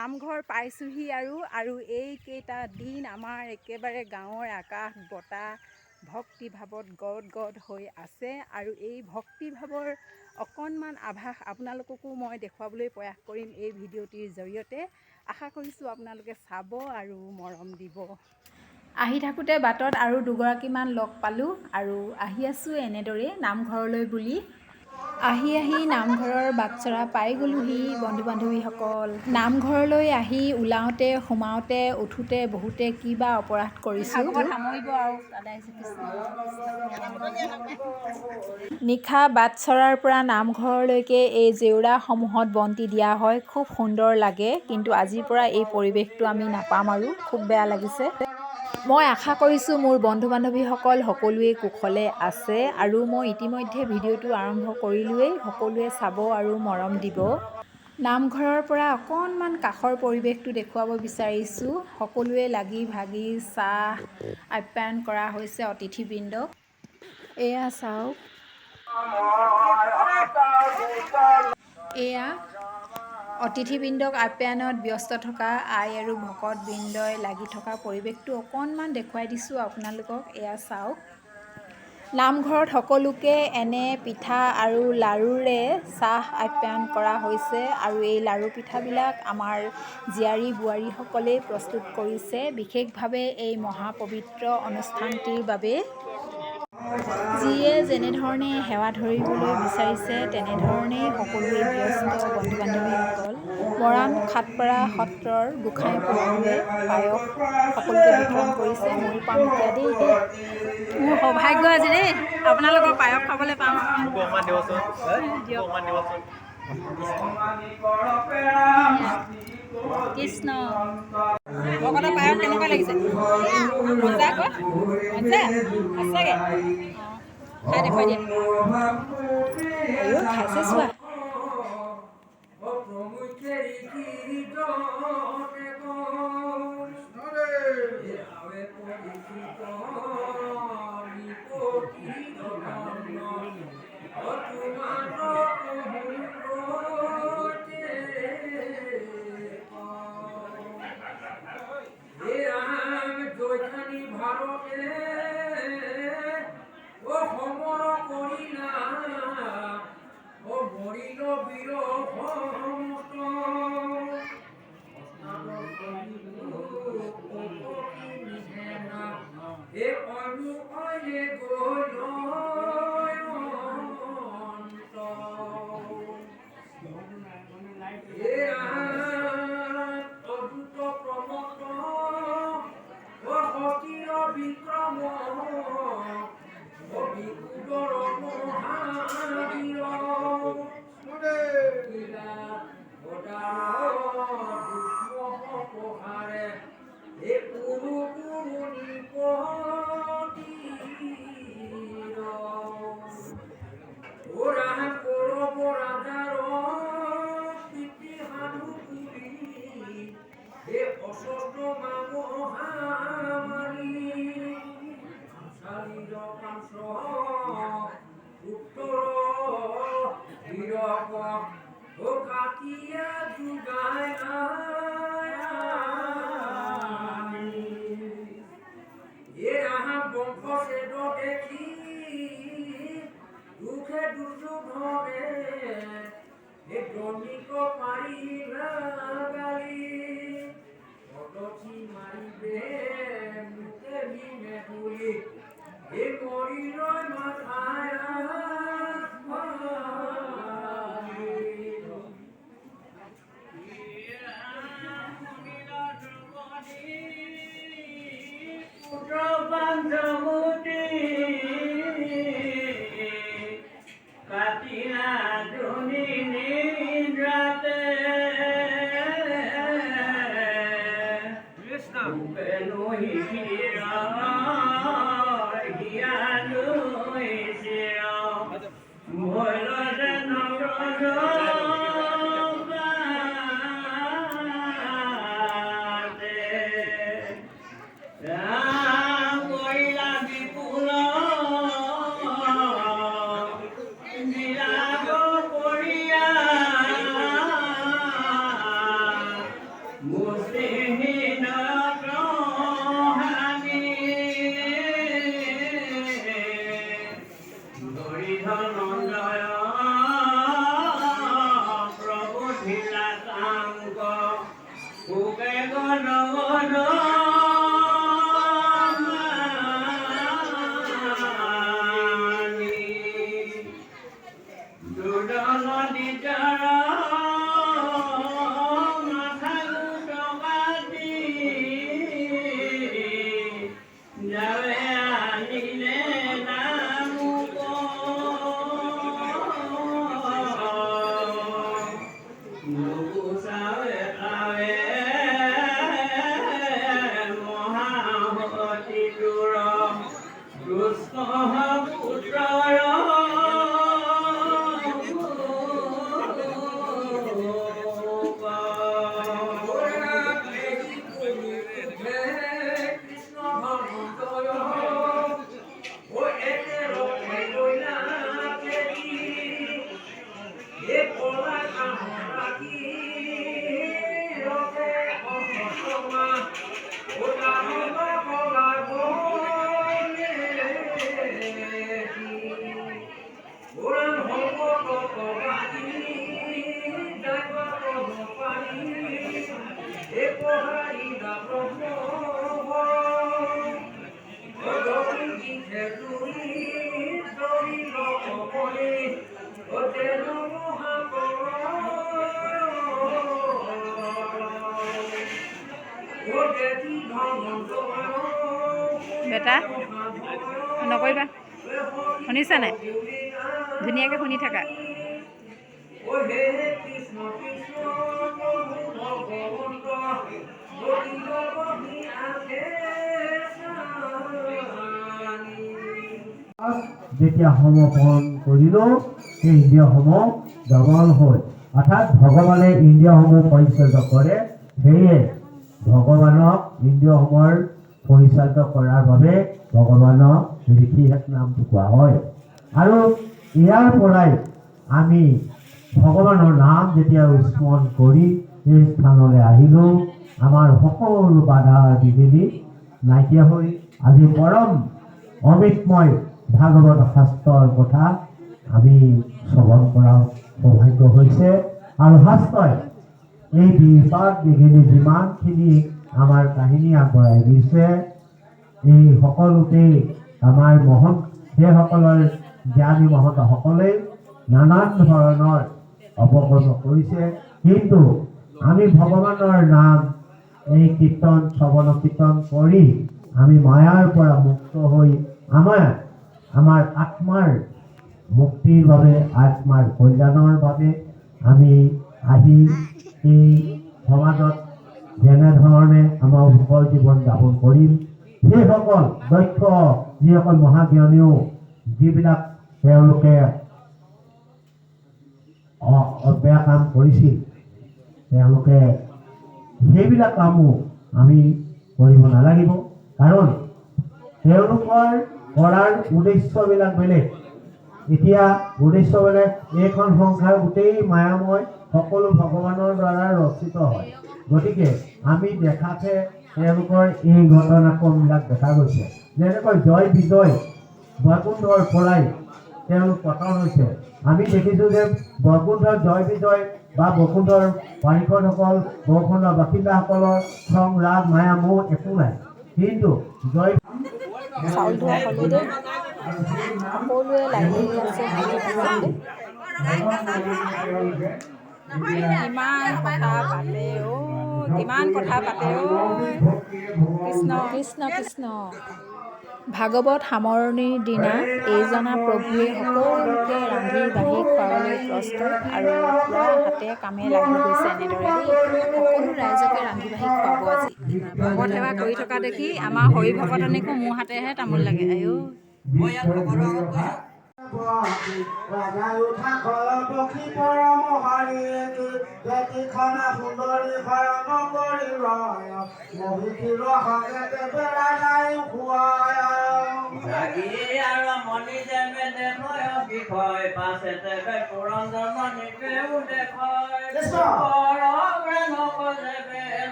নামঘৰ পাইছোঁহি আৰু এইকেইটা দিন আমাৰ একেবাৰে গাঁৱৰ আকাশ বতাহ ভক্তিভাৱত গদ হৈ আছে। আৰু এই ভক্তিভাৱৰ অকণমান আভাস আপোনালোককো মই দেখুৱাবলৈ প্ৰয়াস কৰিম এই ভিডিঅ'টিৰ জৰিয়তে। আশা কৰিছোঁ আপোনালোকে চাব আৰু মৰম দিব। আহি থাকোঁতে বাটত আৰু দুগৰাকীমান লগ পালোঁ আৰু আহি আছোঁ এনেদৰে নামঘৰলৈ বুলি। আহি নামঘৰৰ বাটচৰা পাই গ'লোহি বন্ধু বান্ধৱীসকল। নামঘৰলৈ আহি ওলাওঁতে সোমাওঁতে উঠোঁতে বহুতে কি বা অপৰাধ কৰিছোঁ। নিশা বাটচৰাৰ পৰা নামঘৰলৈকে এই জেওৰাসমূহত বন্তি দিয়া হয়। খুব সুন্দৰ লাগে, কিন্তু আজিৰ পৰা এই পৰিৱেশটো আমি নাপাম আৰু খুব বেয়া লাগিছে। মই আশা কৰিছোঁ মোৰ বন্ধু বান্ধৱীসকল সকলোৱে কুশলে আছে আৰু মই ইতিমধ্যে ভিডিঅ'টো আৰম্ভ কৰিলোৱেই। সকলোৱে চাব আৰু মৰম দিব। নামঘৰৰ পৰা অকণমান কাষৰ পৰিৱেশটো দেখুৱাব বিচাৰিছোঁ। সকলোৱে লাগি ভাগি চাহ আপ্যায়ন কৰা হৈছে অতিথিবৃন্দক। এয়া চাওক, এয়া অতিথিবৃন্দক আপ্যায়নত ব্যস্ত থকা আই আৰু ভকতবৃন্দই লাগি থকা পৰিৱেশটো অকণমান দেখুৱাই দিছোঁ আপোনালোকক। এয়া চাওক, নামঘৰত সকলোকে এনে পিঠা আৰু লাড়ুৰে চাহ আপ্যায়ন কৰা হৈছে আৰু এই লাড়ু পিঠাবিলাক আমাৰ জীয়াৰী বোৱাৰীসকলেই প্ৰস্তুত কৰিছে বিশেষভাৱে এই মহাপবিত্ৰ অনুষ্ঠানটিৰ বাবে। যিয়ে যেনেধৰণে সেৱা ধৰিবলৈ বিচাৰিছে তেনেধৰণেই সকলোৱে ব্যস্ত বন্ধু বান্ধৱীসকল। মৰাণ খাটপাৰা সত্ৰৰ গোঁসাই প্ৰভুৱে পায়স সকলোকে বিতৰণ কৰিছে। ময়ো পাম এতিয়া দেই। মোৰ সৌভাগ্য আজি দেই, আপোনালোকৰ পায়স খাবলৈ পাম। কৃষ্ণ ভকতৰ পায়স কেনেকুৱা লাগিছে? মজা আকৌ, মজা সঁচাকৈ। খাই দেখুৱাই দিয়া। খাইছে চোৱা। বেটা নকৰিবা, শুনিছা নাই? ধুনীয়াকৈ শুনি থাকা। যেতিয়া সমৰ্পণ কৰিলোঁ সেই ইন্দ্ৰিয়সমূহ দমন হ'ল, অৰ্থাৎ ভগৱানে ইন্দ্ৰিয়সমূহ পৰিচালিত কৰে। সেয়ে ভগৱানক ইন্দ্ৰিয়সমূহৰ পৰিচালিত কৰাৰ বাবে ভগৱানক ঋষিহেত নামটো কোৱা হয়। আৰু ইয়াৰ পৰাই আমি ভগৱানৰ নাম যেতিয়া স্মৰণ কৰি এই স্থানলৈ আহিলোঁ, আমাৰ সকলো বাধা বিঘিনি নাইকিয়া হৈ আজি পৰম অমৃতময় ভাগৱত শাস্ত্ৰৰ কথা আমি শ্ৰৱণ কৰাৰ সৌভাগ্য হৈছে। আৰু শাস্ত্ৰই এই বিবাদ বিঘিনি যিমানখিনি আমাৰ কাহিনী আগবঢ়াই দিছে, এই সকলোতেই আমাৰ মহৎ সেইসকলৰ জ্ঞানী মহতসকলেই নানান ধৰণৰ অৱগত কৰিছে। কিন্তু আমি ভগৱানৰ নাম এই কীৰ্তন শ্ৰৱণ কীৰ্তন কৰি আমি মায়াৰ পৰা মুক্ত হৈ আমাৰ আত্মাৰ মুক্তিৰ বাবে, আত্মাৰ কল্যাণৰ বাবে আমি আহি এই সমাজত যেনেধৰণে আমাৰ সুখৰ জীৱন যাপন কৰিম, সেইসকল দক্ষ যিসকল মহাজ্ঞানীও যিবিলাক তেওঁলোকে বেয়া কাম কৰিছিল, তেওঁলোকে সেইবিলাক কামো আমি কৰিব নালাগিব। কাৰণ তেওঁলোকৰ কৰাৰ উদ্দেশ্যবিলাক বেলেগ। এতিয়া উদ্দেশ্য বেলেগ। এইখন সংসাৰ গোটেই মায়াময়, সকলো ভগৱানৰ দ্বাৰা ৰচিত হয়। গতিকে আমি দেখাতে তেওঁলোকৰ এই ঘটনাক্ৰমবিলাক দেখা গৈছে। যেনেকৈ জয় বিজয় বৈকুণ্ঠৰ পৰাই তেওঁলোক পতন হৈছে। আমি দেখিছোঁ যে বৈকুণ্ঠৰ জয় বিজয় বা বৈকুণ্ঠৰ পাৰিষদসকল, বৈকুণ্ঠৰ বাসিন্দাসকলৰ খং ৰাগ মায়া মোহ একো নাই। কিন্তু জয় চাউল ধোৱা হ'লে দেই, সকলোৱে লাগি আছে কিমান কথা পাতে কিমান কথা পাতে কৃষ্ণ কৃষ্ণ কৃষ্ণ। ভাগৱত সামৰণিৰ দিনা এইজনা প্ৰভুৱে সকলোকে ৰান্ধি বাঢ়ি খোৱাবলৈ প্ৰস্তুত আৰু পূৰা হাতে কামে লাগি গৈছে। এনেদৰে দেই সকলো ৰাইজকে ৰান্ধি বাঢ়ি খুৱাব। আজি ভকত সেৱা কৰি থকা দেখি আমাৰ হৰি ভকতনীকো মোৰ হাতেহে তামোল লাগে। আইঅ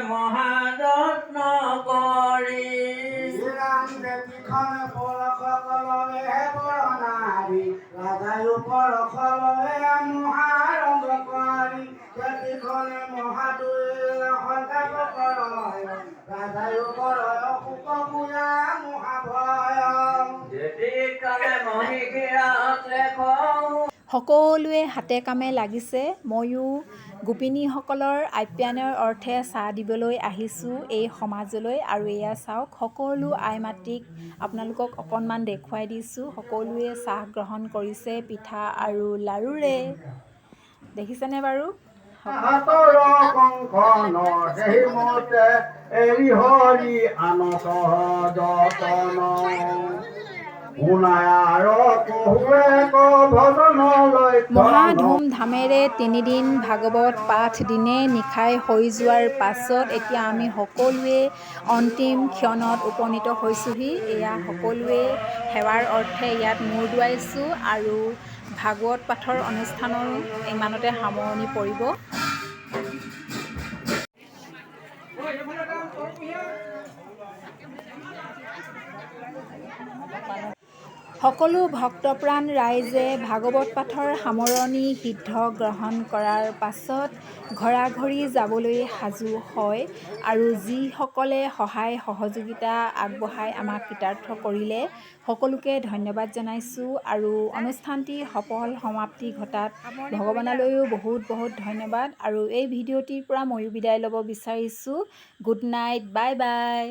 মহাযত্ন কৰি সকলোৱে হাতে কামে লাগিছে। ময়ো গোপিনীসকলৰ আপ্যায়নৰ অৰ্থে চাহ দিবলৈ আহিছোঁ এই সমাজলৈ। আৰু এয়া চাওক, সকলো আই মাতৃক আপোনালোকক অকণমান দেখুৱাই দিছোঁ। সকলোৱে চাহ গ্ৰহণ কৰিছে পিঠা আৰু লাড়ুৰে। দেখিছেনে বাৰু? হাতৰ কংকণৰ সেই মতে এৰি হৰি আনক যতন মহা ধুমধামেৰে 3 দিন ভাগৱত পাঠ দিনে নিশাই হৈ যোৱাৰ পাছত এতিয়া আমি সকলোৱে অন্তিম ক্ষণত উপনীত হৈছোঁহি। এয়া সকলোৱে সেৱাৰ অৰ্থে ইয়াত মূৰ দোৱাইছোঁ আৰু ভাগৱত পাঠৰ অনুষ্ঠানৰ ইমানতে সামৰণি পৰিব। সকলো ভক্তপ্ৰাণ ৰাইজে ভাগৱত পাঠৰ সামৰণি সিদ্ধ গ্ৰহণ কৰাৰ পাছত ঘৰাঘৰি যাবলৈ সাজু হয়। আৰু যিসকলে সহায় সহযোগিতা আগবঢ়াই আমাক কৃতাৰ্থ কৰিলে সকলোকে ধন্যবাদ জনাইছোঁ। আৰু অনুষ্ঠানটি সফল সমাপ্তি ঘটাত ভগৱানলৈও বহুত বহুত ধন্যবাদ। আৰু এই ভিডিঅ'টিৰ পৰা ময়ো বিদায় ল'ব বিচাৰিছোঁ। Good night, bye bye.